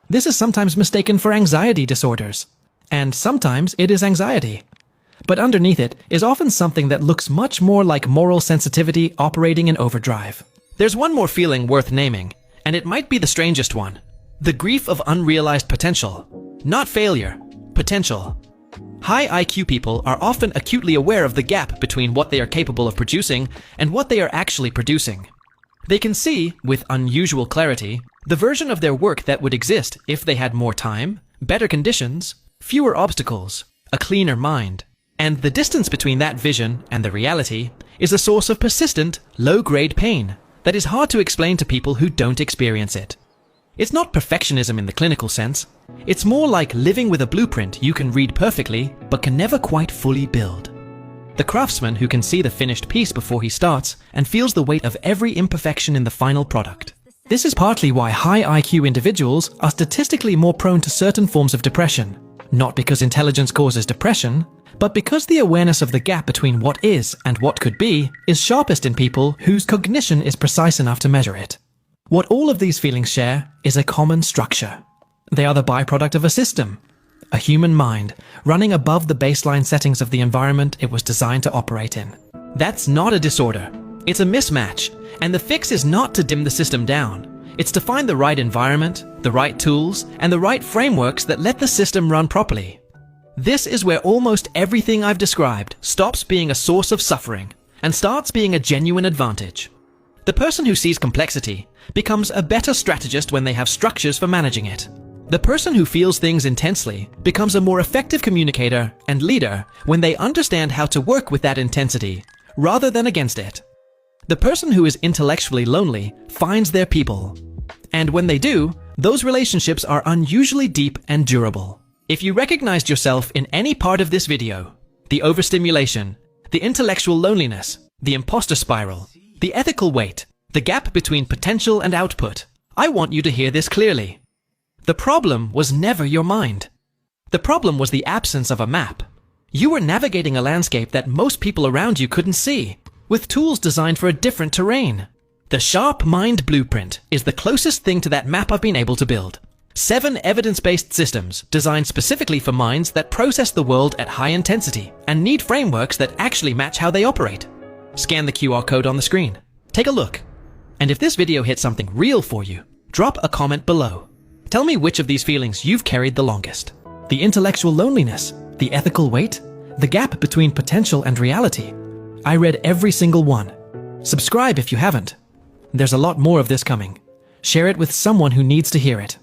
This is sometimes mistaken for anxiety disorders, and sometimes it is anxiety. But underneath it is often something that looks much more like moral sensitivity operating in overdrive. There's one more feeling worth naming, and it might be the strangest one. The grief of unrealized potential. Not failure, potential. High IQ people are often acutely aware of the gap between what they are capable of producing and what they are actually producing. They can see, with unusual clarity, the version of their work that would exist if they had more time, better conditions, fewer obstacles, a cleaner mind. And the distance between that vision and the reality is a source of persistent, low-grade pain that is hard to explain to people who don't experience it. It's not perfectionism in the clinical sense. It's more like living with a blueprint you can read perfectly but can never quite fully build. The craftsman who can see the finished piece before he starts and feels the weight of every imperfection in the final product. This is partly why high IQ individuals are statistically more prone to certain forms of depression, not because intelligence causes depression, but because the awareness of the gap between what is and what could be is sharpest in people whose cognition is precise enough to measure it. What all of these feelings share is a common structure. They are the byproduct of a system, a human mind running above the baseline settings of the environment it was designed to operate in. That's not a disorder. It's a mismatch, and the fix is not to dim the system down. It's to find the right environment, the right tools, and the right frameworks that let the system run properly. This is where almost everything I've described stops being a source of suffering and starts being a genuine advantage. The person who sees complexity becomes a better strategist when they have structures for managing it. The person who feels things intensely becomes a more effective communicator and leader when they understand how to work with that intensity rather than against it. The person who is intellectually lonely finds their people. And when they do, those relationships are unusually deep and durable. If you recognized yourself in any part of this video, the overstimulation, the intellectual loneliness, the imposter spiral, the ethical weight, the gap between potential and output, I want you to hear this clearly. The problem was never your mind. The problem was the absence of a map. You were navigating a landscape that most people around you couldn't see, with tools designed for a different terrain. The Sharp Mind Blueprint is the closest thing to that map I've been able to build. 7 evidence-based systems designed specifically for minds that process the world at high intensity and need frameworks that actually match how they operate. Scan the QR code on the screen. Take a look. And if this video hit something real for you, drop a comment below. Tell me which of these feelings you've carried the longest. The intellectual loneliness, the ethical weight, the gap between potential and reality. I read every single one. Subscribe if you haven't. There's a lot more of this coming. Share it with someone who needs to hear it.